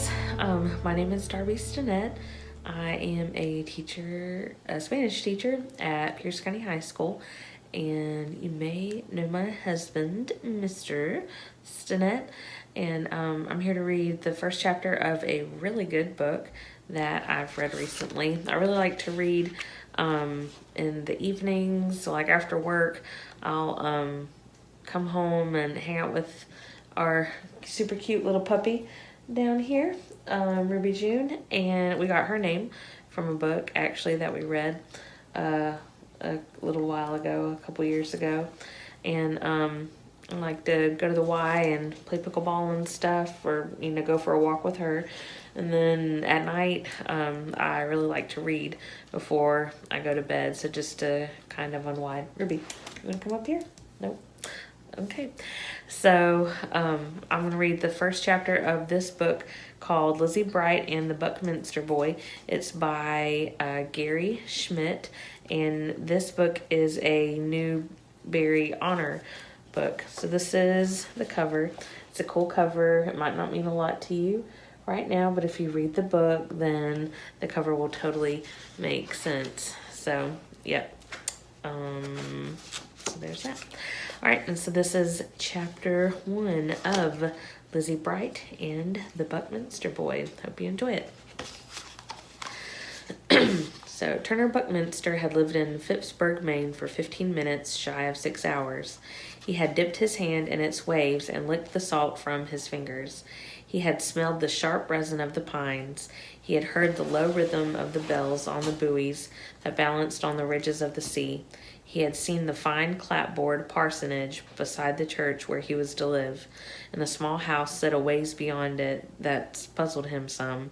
guys. My name is Darby Stinnett. I am a teacher, a Spanish teacher at Pierce County High School, and you may know my husband, Mr. Stinnett, and I'm here to read the first chapter of a really good book that I've read recently. I really like to read in the evenings, so like after work, I'll come home and hang out with our super cute little puppy down here, Ruby June, and we got her name from a book actually that we read a little while ago, a couple years ago, and I like to go to the Y and play pickleball and stuff, or go for a walk with her. And then at night, I really like to read before I go to bed, so just to kind of unwind. Ruby, you want to come up here? Nope. Okay, so I'm going to read the first chapter of this book called Lizzie Bright and the Buckminster Boy. It's by Gary Schmidt, and this book is a Newbery Honor book. So this is the cover. It's a cool cover. It might not mean a lot to you right now, but if you read the book, then the cover will totally make sense. So, yep. There's that. All right, and so this is chapter 1 of Lizzie Bright and the Buckminster Boy. Hope you enjoy it. So, Turner Buckminster had lived in Phippsburg, Maine for 15 minutes shy of 6 hours. He had dipped his hand in its waves and licked the salt from his fingers. He had smelled the sharp resin of the pines. He had heard the low rhythm of the bells on the buoys that balanced on the ridges of the sea. He had seen the fine clapboard parsonage beside the church where he was to live, and the small house set a ways beyond it that puzzled him some.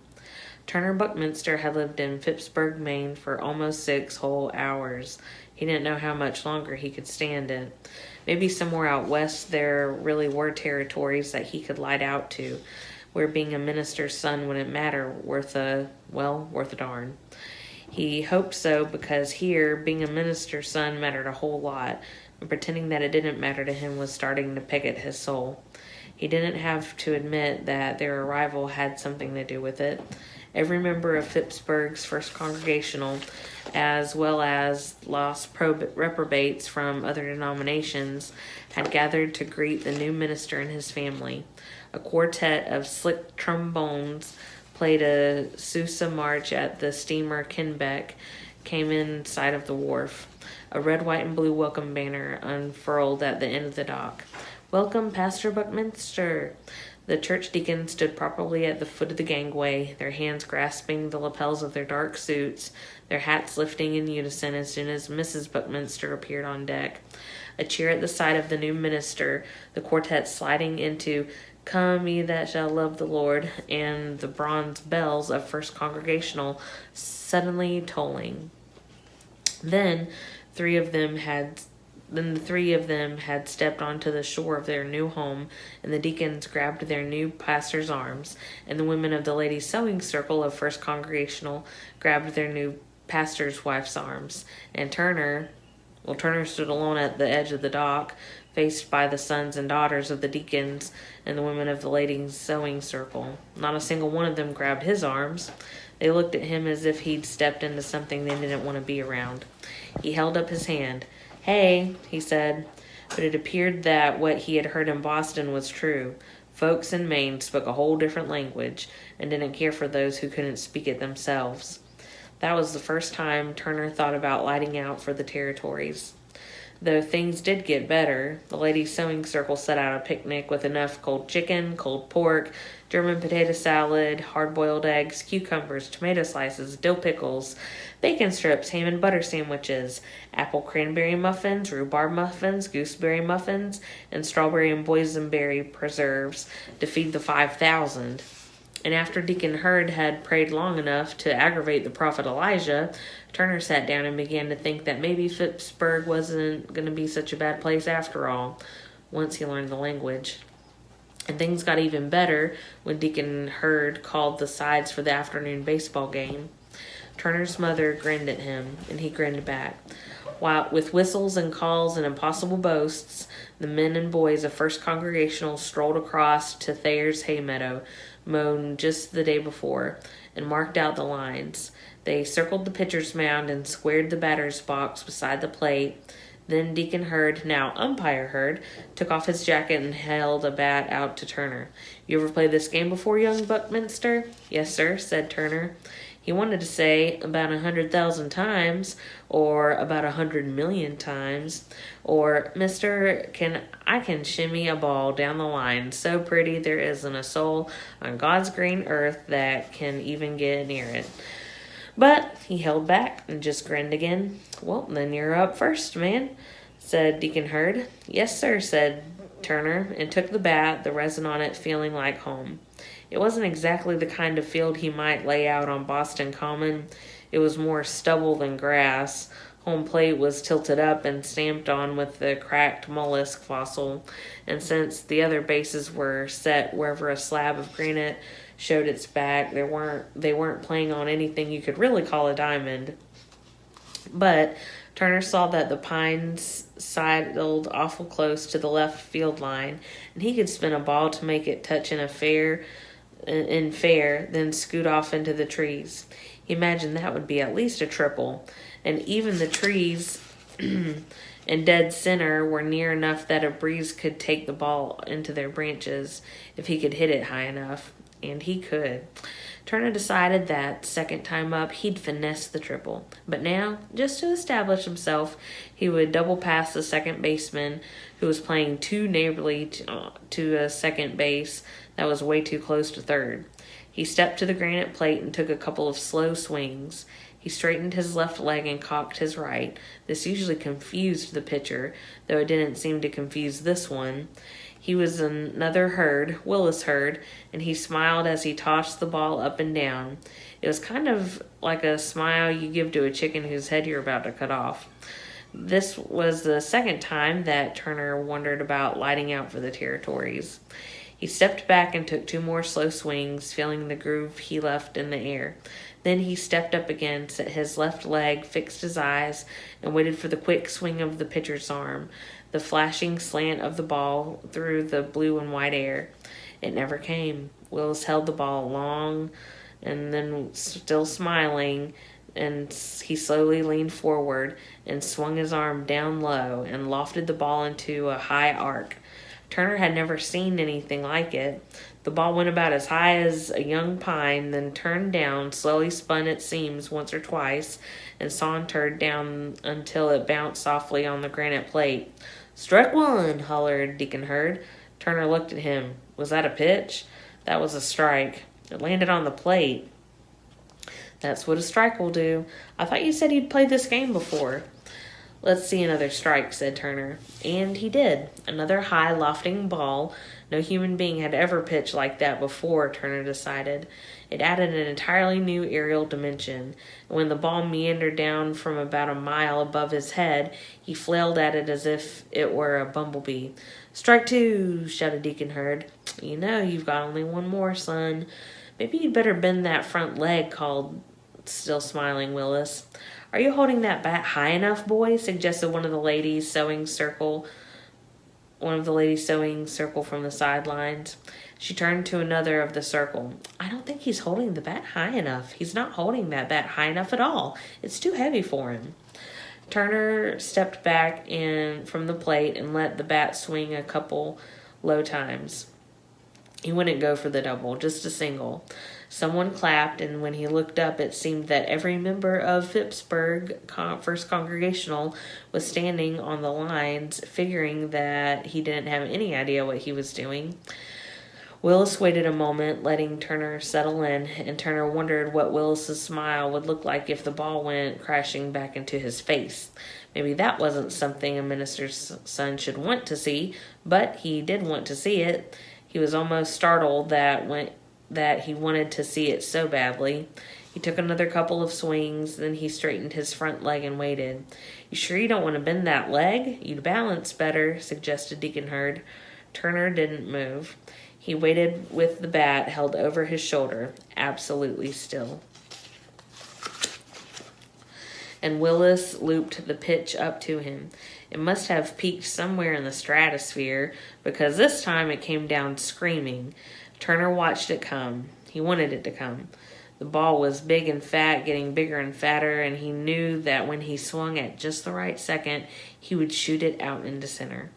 Turner Buckminster had lived in Phippsburg, Maine for almost 6 whole hours. He didn't know how much longer he could stand it. Maybe somewhere out west there really were territories that he could light out to, where being a minister's son wouldn't matter worth a darn. He hoped so, because here, being a minister's son mattered a whole lot, and pretending that it didn't matter to him was starting to peg at his soul. He didn't have to admit that their arrival had something to do with it. Every member of Phippsburg's First Congregational, as well as lost reprobates from other denominations, had gathered to greet the new minister and his family. A quartet of slick trombones played a Sousa march at the steamer Kenbeck, came in sight of the wharf. A red, white, and blue welcome banner unfurled at the end of the dock. "Welcome, Pastor Buckminster." The church deacons stood properly at the foot of the gangway, their hands grasping the lapels of their dark suits, their hats lifting in unison as soon as Mrs. Buckminster appeared on deck. A cheer at the side of the new minister, the quartet sliding into "Come ye that shall love the Lord," and the bronze bells of First Congregational suddenly tolling. Then the three of them had stepped onto the shore of their new home, and the deacons grabbed their new pastor's arms, and the women of the ladies' sewing circle of First Congregational grabbed their new pastor's wife's arms, and Turner stood alone at the edge of the dock, faced by the sons and daughters of the deacons and the women of the ladies' sewing circle. Not a single one of them grabbed his arms. They looked at him as if he'd stepped into something they didn't want to be around. He held up his hand. "Hey," he said, but it appeared that what he had heard in Boston was true. Folks in Maine spoke a whole different language and didn't care for those who couldn't speak it themselves. That was the first time Turner thought about lighting out for the territories. Though things did get better, the ladies' sewing circle set out a picnic with enough cold chicken, cold pork, German potato salad, hard-boiled eggs, cucumbers, tomato slices, dill pickles, bacon strips, ham and butter sandwiches, apple cranberry muffins, rhubarb muffins, gooseberry muffins, and strawberry and boysenberry preserves to feed the 5,000. And after Deacon Hurd had prayed long enough to aggravate the prophet Elijah, Turner sat down and began to think that maybe Phippsburg wasn't going to be such a bad place after all, once he learned the language. And things got even better when Deacon Hurd called the sides for the afternoon baseball game. Turner's mother grinned at him, and he grinned back. While with whistles and calls and impossible boasts, the men and boys of First Congregational strolled across to Thayer's hay meadow, mown just the day before, and marked out the lines. They circled the pitcher's mound and squared the batter's box beside the plate. Then Deacon Hurd, now umpire Hurd, took off his jacket and held a bat out to Turner. "You ever played this game before, young Buckminster?" "Yes, sir," said Turner. He wanted to say about 100,000 times, or about 100,000,000 times, or Mister, I can shimmy a ball down the line so pretty there isn't a soul on God's green earth that can even get near it. But he held back and just grinned again. "Well, then you're up first, man," said Deacon Hurd. "Yes, sir," said Turner, and took the bat, the resin on it feeling like home. It wasn't exactly the kind of field he might lay out on Boston Common. It was more stubble than grass. Home plate was tilted up and stamped on with the cracked mollusk fossil, and since the other bases were set wherever a slab of granite showed its back, they weren't playing on anything you could really call a diamond. But Turner saw that the pines sidled awful close to the left field line, and he could spin a ball to make it touch in fair, then scoot off into the trees. He imagined that would be at least a triple, and even the trees in dead center were near enough that a breeze could take the ball into their branches if he could hit it high enough. And he could. Turner decided that second time up he'd finesse the triple. But now, just to establish himself, he would double pass the second baseman, who was playing too neighborly to a second base that was way too close to third. He stepped to the granite plate and took a couple of slow swings. He straightened his left leg and cocked his right. This usually confused the pitcher, though it didn't seem to confuse this one. He was another Hurd, Willis Hurd, and he smiled as he tossed the ball up and down. It was kind of like a smile you give to a chicken whose head you're about to cut off. This was the second time that Turner wondered about lighting out for the territories. He stepped back and took two more slow swings, feeling the groove he left in the air. Then he stepped up again, set his left leg, fixed his eyes, and waited for the quick swing of the pitcher's arm, the flashing slant of the ball through the blue and white air. It never came. Willis held the ball long, and then, still smiling, and he slowly leaned forward and swung his arm down low and lofted the ball into a high arc. Turner had never seen anything like it. The ball went about as high as a young pine, then turned down, slowly spun its seams once or twice, and sauntered down until it bounced softly on the granite plate. "Strike one," hollered Deacon Hurd. Turner looked at him. Was that a pitch? That was a strike. It landed on the plate. "That's what a strike will do. I thought you said you'd played this game before." "Let's see another strike," said Turner. And he did. Another high, lofting ball. No human being had ever pitched like that before, Turner decided. It added an entirely new aerial dimension. And when the ball meandered down from about a mile above his head, he flailed at it as if it were a bumblebee. "Strike two," shouted Deacon Hurd. "You know you've got only one more, son. Maybe you'd better bend that front leg," called still smiling Willis. "Are you holding that bat high enough, boy?" suggested one of the ladies sewing circle from the sidelines. She turned to another of the circle. "I don't think he's holding the bat high enough. He's not holding that bat high enough at all. It's too heavy for him." Turner stepped back from the plate and let the bat swing a couple low times. He wouldn't go for the double, just a single. Someone clapped, and when he looked up, it seemed that every member of Phippsburg First Congregational was standing on the lines, figuring that he didn't have any idea what he was doing. Willis waited a moment, letting Turner settle in, and Turner wondered what Willis's smile would look like if the ball went crashing back into his face. Maybe that wasn't something a minister's son should want to see, but he did want to see it. He was almost startled that he wanted to see it so badly. He took another couple of swings, then he straightened his front leg and waited. "You sure you don't want to bend that leg? You'd balance better," suggested Deacon Hurd. Turner didn't move. He waited with the bat held over his shoulder, absolutely still. And Willis looped the pitch up to him. It must have peaked somewhere in the stratosphere, because this time it came down screaming. Turner watched it come. He wanted it to come. The ball was big and fat, getting bigger and fatter, and he knew that when he swung at just the right second, he would shoot it out into center.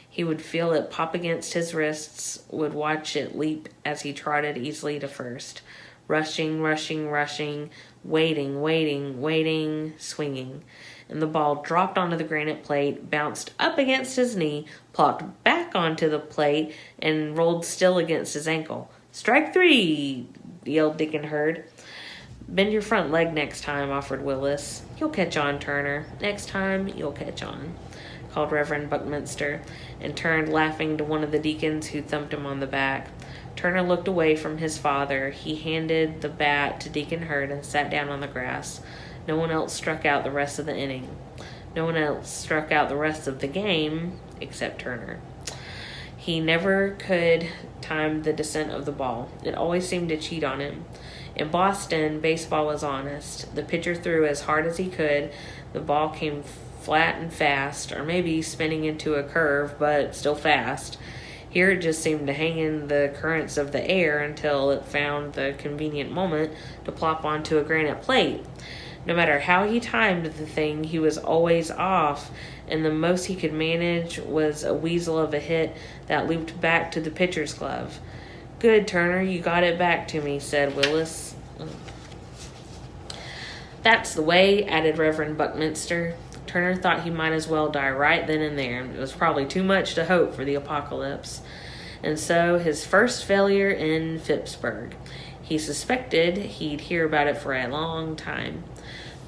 He would feel it pop against his wrists, would watch it leap as he trotted easily to first. Rushing, waiting, swinging. And the ball dropped onto the granite plate, bounced up against his knee, plopped back onto the plate, and rolled still against his ankle. "Strike 3, yelled Deacon Hurd. "Bend your front leg next time," offered Willis. "You'll catch on, Turner. Next time, you'll catch on," called Reverend Buckminster, and turned laughing to one of the deacons who thumped him on the back. Turner looked away from his father. He handed the bat to Deacon Hurd and sat down on the grass. No one else struck out the rest of the inning. No one else struck out the rest of the game except Turner. He never could time the descent of the ball. It always seemed to cheat on him. In Boston, baseball was honest. The pitcher threw as hard as he could. The ball came flat and fast, or maybe spinning into a curve, but still fast. Here it just seemed to hang in the currents of the air until it found the convenient moment to plop onto a granite plate. No matter how he timed the thing, he was always off, and the most he could manage was a weasel of a hit that looped back to the pitcher's glove. "Good, Turner, you got it back to me," said Willis. "That's the way," added Reverend Buckminster. Turner thought he might as well die right then and there. It was probably too much to hope for the apocalypse. And so his first failure in Phippsburg. He suspected he'd hear about it for a long time.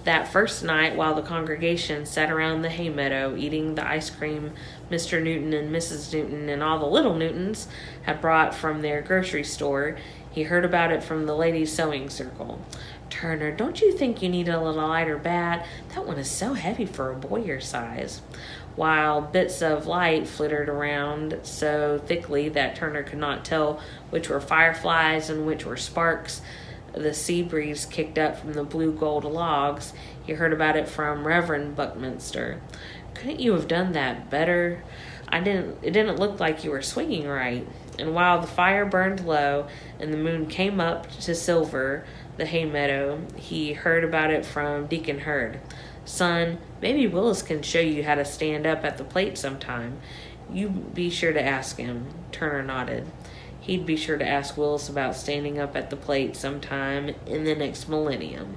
That first night, while the congregation sat around the hay meadow eating the ice cream Mr. Newton and Mrs. Newton and all the little Newtons had brought from their grocery store, he heard about it from the ladies' sewing circle. "Turner, don't you think you need a little lighter bat? That one is so heavy for a boy your size." While bits of light flittered around so thickly that Turner could not tell which were fireflies and which were sparks, the sea breeze kicked up from the blue-gold logs. He heard about it from Reverend Buckminster. "Couldn't you have done that better? It didn't look like you were swinging right." And while the fire burned low and the moon came up to silver the hay meadow, he heard about it from Deacon Hurd. "Son, maybe Willis can show you how to stand up at the plate sometime. You be sure to ask him." Turner nodded. He'd be sure to ask Willis about standing up at the plate sometime in the next millennium.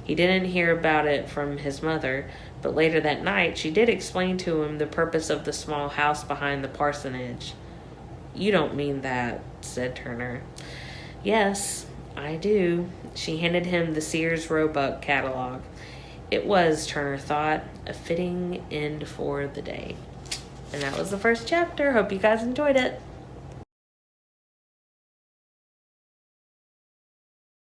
He didn't hear about it from his mother, but later that night she did explain to him the purpose of the small house behind the parsonage. "You don't mean that," said Turner. "Yes, I do." She handed him the Sears Roebuck catalog. It was, Turner thought, a fitting end for the day. And that was the first chapter. Hope you guys enjoyed it.